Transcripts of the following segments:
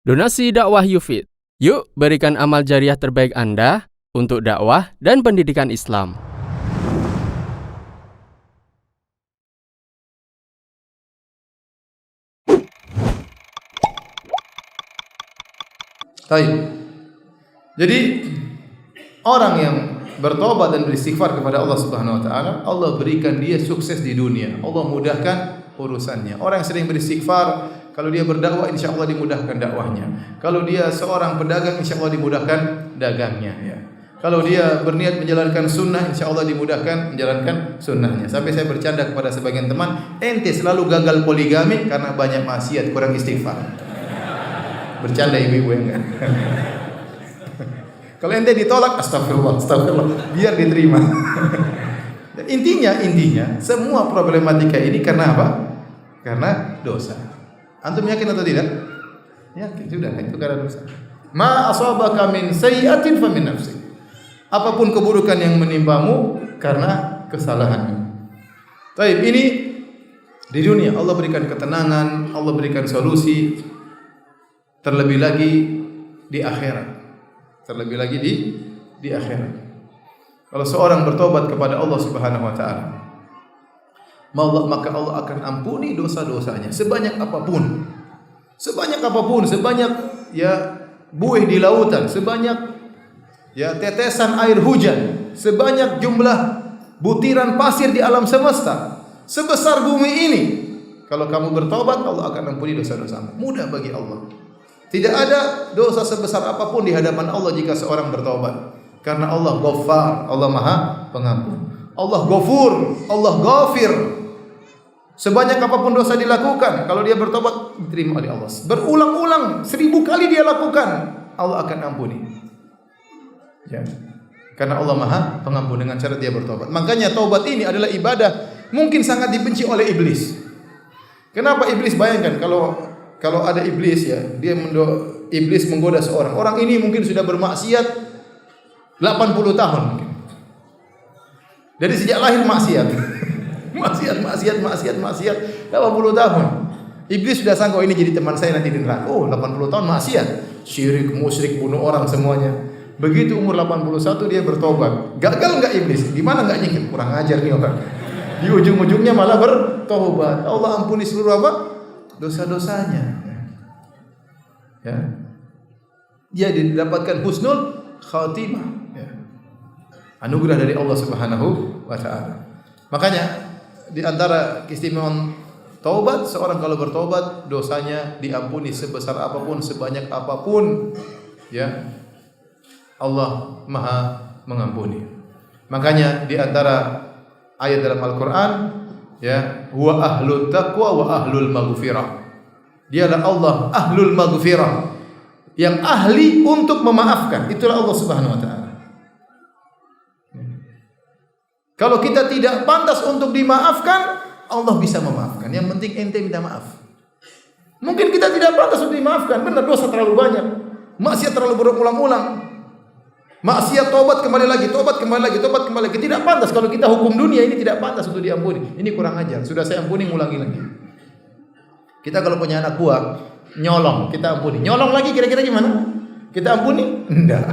Donasi dakwah Yufid. Yuk berikan amal jariah terbaik Anda untuk dakwah dan pendidikan Islam. Baik. Jadi orang yang bertobat dan beristighfar kepada Allah Subhanahu wa taala, Allah berikan dia sukses di dunia. Allah mudahkan urusannya. Orang yang sering beristighfar, kalau dia berdakwah insyaallah dimudahkan dakwahnya. Kalau dia seorang pedagang insyaallah dimudahkan dagangnya ya. Kalau dia berniat menjalankan sunnah insyaallah dimudahkan menjalankan sunnahnya. Sampai saya bercanda kepada sebagian teman, ente selalu gagal poligami karena banyak maksiat, kurang istighfar. Bercanda ibu-ibu ya kan. Kalau ente ditolak, astagfirullah, biar diterima. Dan intinya semua problematika ini karena apa? Karena dosa. Antum yakin atau tidak? Yakin sudah, itu karena dosa. Ma asabaka min sayyi'atin fa min nafsik. Apapun keburukan yang menimpamu karena kesalahanmu. Baik, ini di dunia Allah berikan ketenangan, Allah berikan solusi. Terlebih lagi di akhirat. Terlebih lagi di akhirat. Kalau seorang bertobat kepada Allah Subhanahu wa taala, maka Allah akan ampuni dosa-dosanya sebanyak apapun. Sebanyak apapun, sebanyak ya buih di lautan, sebanyak ya tetesan air hujan, sebanyak jumlah butiran pasir di alam semesta, sebesar bumi ini. Kalau kamu bertobat, Allah akan ampuni dosa-dosamu. Mudah bagi Allah. Tidak ada dosa sebesar apapun di hadapan Allah jika seorang bertobat. Karena Allah Ghaffar, Allah Maha Pengampun. Allah Ghafur, Allah Ghafir. Sebanyak apapun dosa dilakukan, kalau dia bertobat diterima oleh Allah. Berulang-ulang 1000 kali dia lakukan, Allah akan ampuni. Ya. Karena Allah Maha Pengampun dengan cara dia bertobat. Makanya taubat ini adalah ibadah mungkin sangat dibenci oleh iblis. Kenapa iblis? Bayangkan kalau ada iblis ya, iblis menggoda seorang. Orang ini mungkin sudah bermaksiat 80 tahun mungkin. Dari sejak lahir maksiat. maksiat 80 tahun. Iblis sudah sangka ini jadi teman saya nanti di neraka. Oh, 80 tahun maksiat. Syirik, musyrik, bunuh orang semuanya. Begitu umur 81 dia bertobat. Gagal enggak iblis? Gimana enggak nyikir? Kurang ajar nih orang. Di ujung-ujungnya malah bertobat. Allah ampuni seluruh apa? Dosa-dosanya. Ya. Dia didapatkan husnul khatimah. Ya. Anugerah dari Allah Subhanahu wa taala. Makanya di antara keistimewaan taubat, seorang kalau bertobat dosanya diampuni sebesar apapun, sebanyak apapun. Ya. Allah Maha Mengampuni. Makanya di antara ayat dalam Al-Qur'an ya, huwa ahlut taqwa wa ahlul maghfirah. Dialah Allah ahlul maghfirah, yang ahli untuk memaafkan. Itulah Allah Subhanahu wa taala. Kalau kita tidak pantas untuk dimaafkan, Allah bisa memaafkan. Yang penting ente minta maaf. Mungkin kita tidak pantas untuk dimaafkan, benar dosa terlalu banyak, maksiat terlalu berulang-ulang. Maksiat, tobat kembali lagi, tidak pantas. Kalau kita hukum dunia ini tidak pantas untuk diampuni. Ini kurang ajar. Sudah saya ampuni, ngulangi lagi. Kita kalau punya anak buah nyolong, kita ampuni. Nyolong lagi kira-kira gimana? Kita ampuni? Enggak.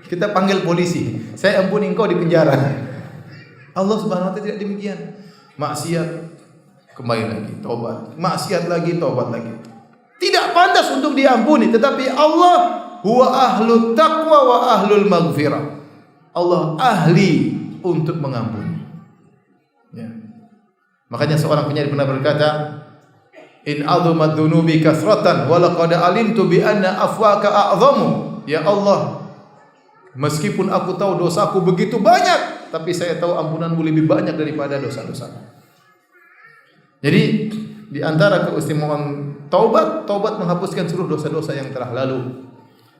Kita panggil polisi. Saya ampuni engkau di penjara. Allah Subhanahu wa taala tidak demikian. Maksiat kembali lagi, tobat. Maksiat lagi, tobat lagi. Tidak pantas untuk diampuni, tetapi Allah huwa ahlut taqwa wa ahlul maghfirah. Allah ahli untuk mengampuni. Ya. Makanya seorang penyair pernah berkata, in azumat dzunubi kasratan wa laqad alimtu bi anna afwaka a'zamu. Ya Allah, meskipun aku tahu dosaku begitu banyak, tapi saya tahu ampunanmu lebih banyak daripada dosa-dosaku. Jadi di antara keistimewaan taubat menghapuskan seluruh dosa-dosa yang telah lalu.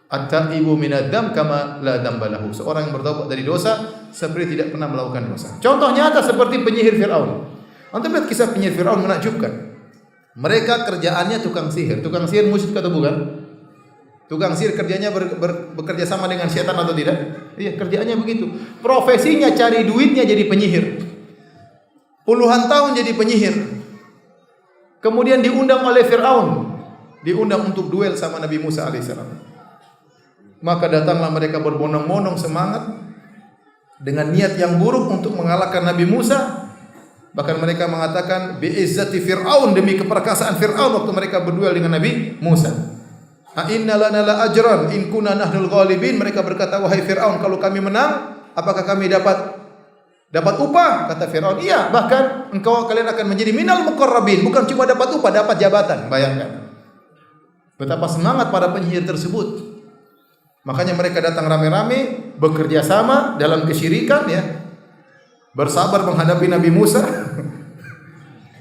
At-taibu minadz-dzam kama la dzambalahu. Seorang yang bertobat dari dosa seperti tidak pernah melakukan dosa. Contoh nyata seperti penyihir Firaun. Antum lihat kisah penyihir Firaun menakjubkan. Mereka kerjaannya tukang sihir. Tukang sihir musyrik atau bukan? Tukang sihir kerjanya bekerja sama dengan setan atau tidak? Iya, kerjaannya begitu. Profesinya cari duitnya jadi penyihir. Puluhan tahun jadi penyihir. Kemudian diundang oleh Firaun. diundang untuk duel sama Nabi Musa alaihissalam. Maka datanglah mereka berbondong-bondong semangat dengan niat yang buruk untuk mengalahkan Nabi Musa. Bahkan mereka mengatakan bi'izzati Fir'aun, demi keperkasaan Fir'aun waktu mereka berduel dengan Nabi Musa. A inna lana la ajran in kunna nahnul ghalibin. Mereka berkata, wahai Fir'aun, kalau kami menang, apakah kami dapat upah? Kata Fir'aun, iya, bahkan kalian akan menjadi minal muqarrabin. Bukan cuma dapat upah, dapat jabatan. Bayangkan betapa semangat para penyihir tersebut. Makanya mereka datang rame-rame, bekerja sama dalam kesyirikan, ya, bersabar menghadapi Nabi Musa.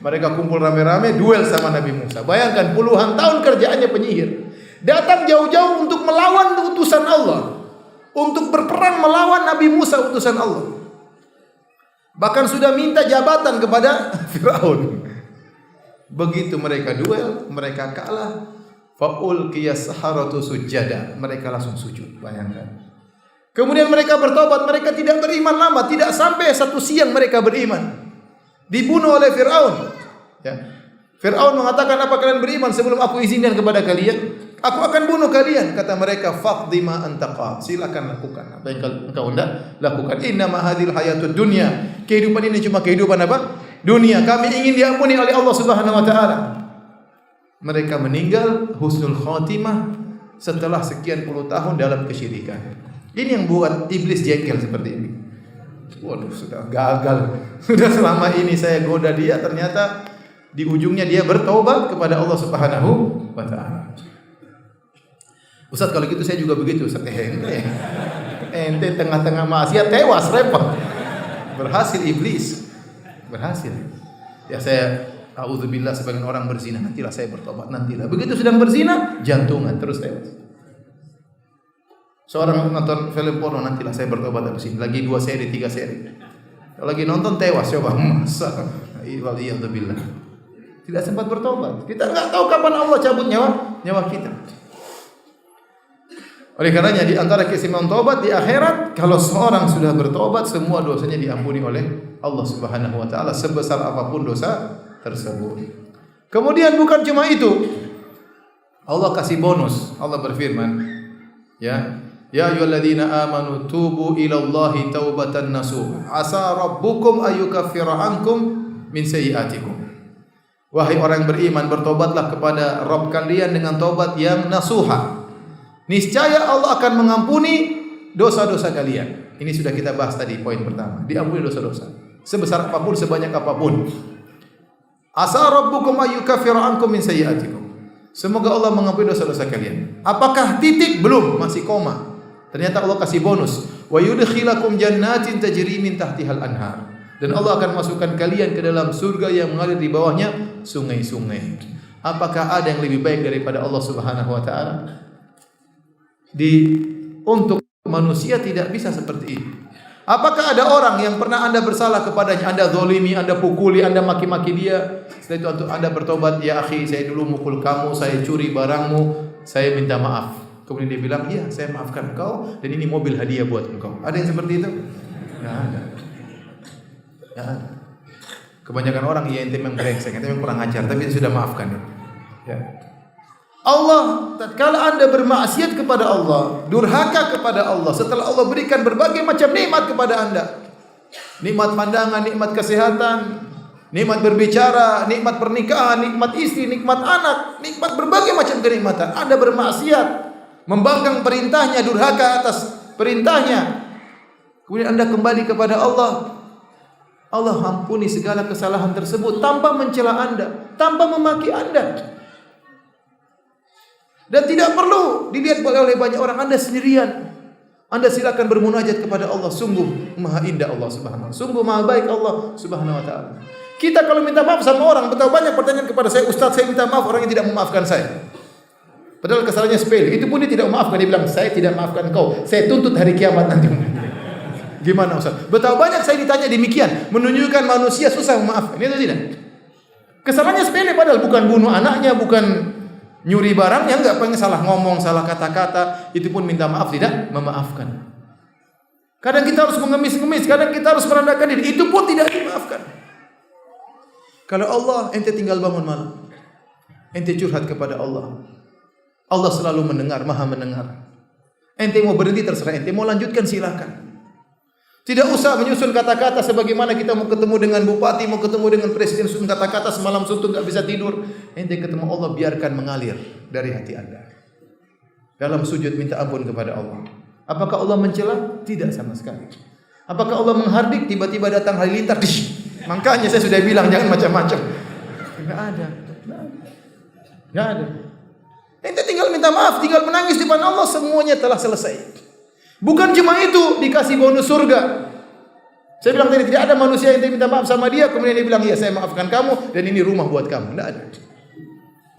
Mereka kumpul rame-rame, duel sama Nabi Musa. Bayangkan puluhan tahun kerjaannya penyihir, datang jauh-jauh untuk melawan utusan Allah, untuk berperang melawan Nabi Musa utusan Allah. Bahkan sudah minta jabatan kepada Firaun. Begitu mereka duel, mereka kalah. Faulqiyas saharatu sujada, mereka langsung sujud. Bayangkan. Kemudian mereka bertobat, mereka tidak beriman lama, tidak sampai 1 siang mereka beriman. Dibunuh oleh Firaun. Ya. Firaun mengatakan, apa kalian beriman sebelum aku izinkan kepada kalian? Aku akan bunuh kalian. Kata mereka, faqdi ma antaqa, silakan lakukan apa yang engkau hendak lakukan. Inna ma hadhil hayatud dunya, kehidupan ini cuma kehidupan apa? Dunia. Kami ingin diampuni oleh Allah Subhanahu wa taala. Mereka meninggal husnul khatimah setelah sekian puluh tahun dalam kesyirikan. Ini yang buat iblis jengkel seperti ini. Waduh, sudah gagal. Sudah selama ini saya goda dia, ternyata di ujungnya dia bertobat kepada Allah Subhanahu wa taala. Ustaz, kalau gitu saya juga begitu, Ustaz. Ente tengah-tengah maksiat tewas, repot. Berhasil iblis. Berhasil. Ya, saya a'udzubillah, sebagian orang berzina, nantilah saya bertobat, nantilah. Begitu sedang berzina, jantungan terus tewas. Seorang nonton film porno, nantilah saya bertobat habis ini. Lagi 2 seri, 3 seri. Kalau lagi nonton tewas, coba masa. Waliyadzubillah. Tidak sempat bertobat. Kita enggak tahu kapan Allah cabut nyawa kita. Oleh karenanya di antara keistimewaan taubat di akhirat, kalau seorang sudah bertobat, semua dosanya diampuni oleh Allah Subhanahu wa taala sebesar apapun dosa tersebut. Kemudian bukan cuma itu, Allah kasih bonus. Allah berfirman, ya ayyuhalladzina amanu tubu ilallahi taubatan nasuha asa rabbukum ayyukaffira ankum min sayyi'atikum. Wahai orang yang beriman, bertobatlah kepada Rabb kalian dengan taubat yang nasuha. Niscaya Allah akan mengampuni dosa-dosa kalian. Ini sudah kita bahas tadi, poin pertama. Diampuni dosa-dosa sebesar apapun, sebanyak apapun. Asa rabbukum ayyukaffira ankum min sayyi'atikum. Semoga Allah mengampuni dosa-dosa kalian. Apakah titik? Belum, masih koma. Ternyata Allah kasih bonus. Wa yudkhilakum jannatin tajri min tahtihal anhar. Dan Allah akan masukkan kalian ke dalam surga yang mengalir di bawahnya sungai-sungai. Apakah ada yang lebih baik daripada Allah Subhanahu wa taala? Untuk manusia tidak bisa seperti ini. Apakah ada orang yang pernah Anda bersalah kepadanya, Anda zalimi, Anda pukuli, Anda maki-maki dia, setelah itu untuk Anda bertobat, ya akhi, saya dulu mukul kamu, saya curi barangmu, saya minta maaf. Kemudian dia bilang, iya, saya maafkan engkau dan ini mobil hadiah buat engkau. Ada yang seperti itu? Enggak ada. Enggak ada. Kebanyakan orang, ya ente memang brengsek, ente memang kurang ajar, tapi sudah maafkan ya. Allah, tatkala Anda bermaksiat kepada Allah, durhaka kepada Allah, setelah Allah berikan berbagai macam nikmat kepada Anda, nikmat pandangan, nikmat kesehatan, nikmat berbicara, nikmat pernikahan, nikmat istri, nikmat anak, nikmat berbagai macam kenikmatan, Anda bermaksiat, membangkang perintahnya, durhaka atas perintahnya, kemudian Anda kembali kepada Allah, Allah ampuni segala kesalahan tersebut tanpa mencela Anda, tanpa memaki Anda. Dan tidak perlu dilihat oleh banyak orang, Anda sendirian. Anda silakan bermunajat kepada Allah. Sungguh maha indah Allah Subhanahu wa taala. Sungguh maha baik Allah Subhanahu wa taala. Kita kalau minta maaf sama orang, betapa banyak pertanyaan kepada saya, Ustaz, saya minta maaf, orang yang tidak memaafkan saya. Padahal kesalahannya sepele. Itu pun dia tidak memaafkan, dia bilang, saya tidak maafkan kau, saya tuntut hari kiamat nanti. Gimana Ustaz? Betapa banyak saya ditanya demikian, menunjukkan manusia susah memaafkan. Itu tidak. Kesalahannya sepele, padahal bukan bunuh anaknya, bukan nyuri barang, yang enggak, pengen salah ngomong, salah kata-kata, itu pun minta maaf, tidak memaafkan. Kadang kita harus mengemis-ngemis, kadang kita harus merendahkan diri, itu pun tidak dimaafkan. Kalau Allah, ente tinggal bangun malam, ente curhat kepada Allah, Allah selalu mendengar, Maha mendengar. Ente mau berhenti terserah ente, mau lanjutkan silakan. Tidak usah menyusun kata-kata sebagaimana kita mau ketemu dengan bupati, mau ketemu dengan presiden, susun kata-kata semalam suntuk enggak bisa tidur. Ente ketemu Allah, biarkan mengalir dari hati Anda. Dalam sujud minta ampun kepada Allah. Apakah Allah mencela? Tidak sama sekali. Apakah Allah menghardik? Tiba-tiba datang halilintar. Makanya saya sudah bilang jangan macam-macam. Enggak ada. Enggak ada. Ente tinggal minta maaf, tinggal menangis di depan Allah, semuanya telah selesai. Bukan cuma itu, dikasih bonus surga. Saya bilang tadi tidak ada manusia yang minta maaf sama dia, kemudian dia bilang, "Iya, saya maafkan kamu dan ini rumah buat kamu." Enggak ada.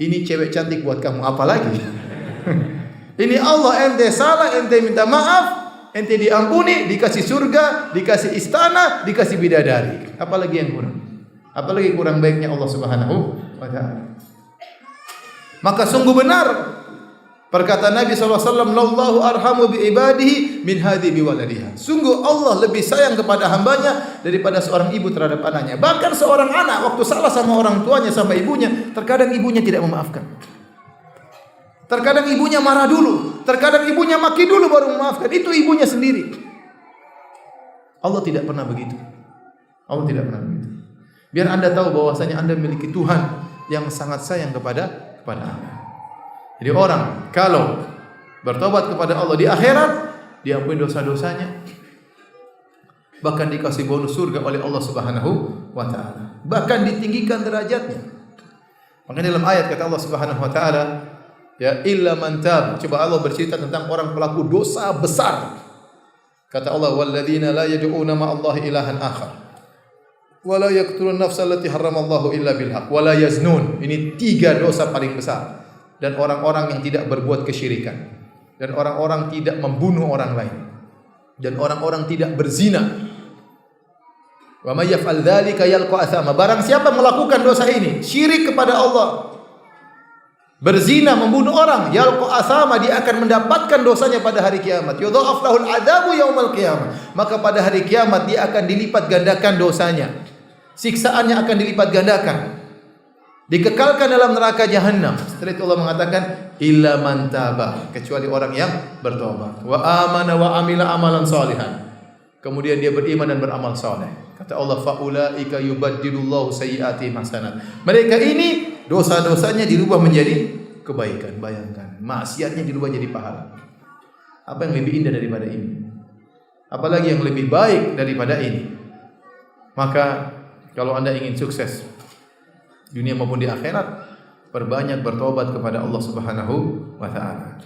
Ini cewek cantik buat kamu, apalagi? Ini Allah, ente salah, ente minta maaf, ente diampuni, dikasih surga, dikasih istana, dikasih bidadari. Apalagi yang kurang? Apalagi kurang baiknya Allah Subhanahu wa taala. Maka sungguh benar perkataan Nabi SAW, "Lallahu arhamu bi ibadihi min hadhi bi waladiha." Sungguh Allah lebih sayang kepada hambanya daripada seorang ibu terhadap anaknya. Bahkan seorang anak waktu salah sama orang tuanya, sama ibunya, terkadang ibunya tidak memaafkan. Terkadang ibunya marah dulu, terkadang ibunya maki dulu baru memaafkan. Itu ibunya sendiri. Allah tidak pernah begitu. Allah tidak pernah begitu. Biar Anda tahu bahwasanya Anda memiliki Tuhan yang sangat sayang kepada Anda. Jadi orang kalau bertobat kepada Allah di akhirat, diampuni dosa-dosanya, bahkan dikasih bonus surga oleh Allah Subhanahu wa taala. Bahkan ditinggikan derajatnya. Makanya dalam ayat kata Allah Subhanahu wa taala, ya illa man tab. Coba Allah bercerita tentang orang pelaku dosa besar. Kata Allah, walladzina la yad'una ma'allahi ilahan akhar. Wa la yaqtulun nafsa allati harramallahu illa bil haqq wa la yaznun. Ini 3 dosa paling besar. Dan orang-orang yang tidak berbuat kesyirikan, dan orang-orang tidak membunuh orang lain, dan orang-orang tidak berzina. Wa may yaf'al dzalika yalqa athama. Barang siapa melakukan dosa ini, syirik kepada Allah, berzina, membunuh orang, yalqa athama, dia akan mendapatkan dosanya pada hari kiamat. Yudha'af lahul adzabu yaumal qiyamah. Maka pada hari kiamat dia akan dilipat gandakan dosanya. Siksaannya akan dilipat gandakan. Dikekalkan dalam neraka jahanam. Setelah itu Allah mengatakan illa man taba, kecuali orang yang bertobat, wa amana wa amila amalan salihan, kemudian dia beriman dan beramal saleh. Kata Allah, fa ulaika yubaddilullahu sayyi'atihim hasanat. Mereka ini dosa-dosanya dirubah menjadi kebaikan. Bayangkan, maksiatnya dirubah jadi pahala. Apa yang lebih indah daripada ini? Apalagi yang lebih baik daripada ini? Maka kalau Anda ingin sukses dunia maupun di akhirat, perbanyak bertobat kepada Allah Subhanahu wa taala.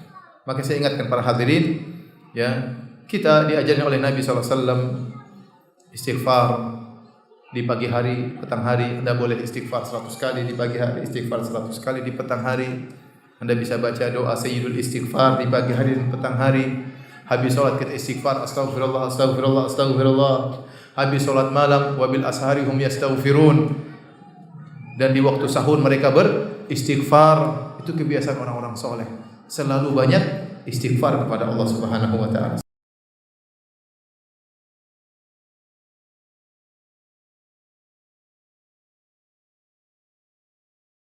Maka saya ingatkan para hadirin, ya, kita diajarkan oleh Nabi sallallahu alaihi wasallam istighfar di pagi hari, petang hari. Anda boleh istighfar 100 kali di pagi hari, istighfar 100 kali di petang hari. Anda bisa baca doa sayyidul istighfar di pagi hari dan petang hari. Habis salat kita istighfar, astagfirullah, astagfirullah, astagfirullah. Habis salat malam, wabil ashari hum yastaghfirun. Dan di waktu sahur mereka beristighfar. Itu kebiasaan orang-orang soleh. Selalu banyak istighfar kepada Allah Subhanahu wa taala.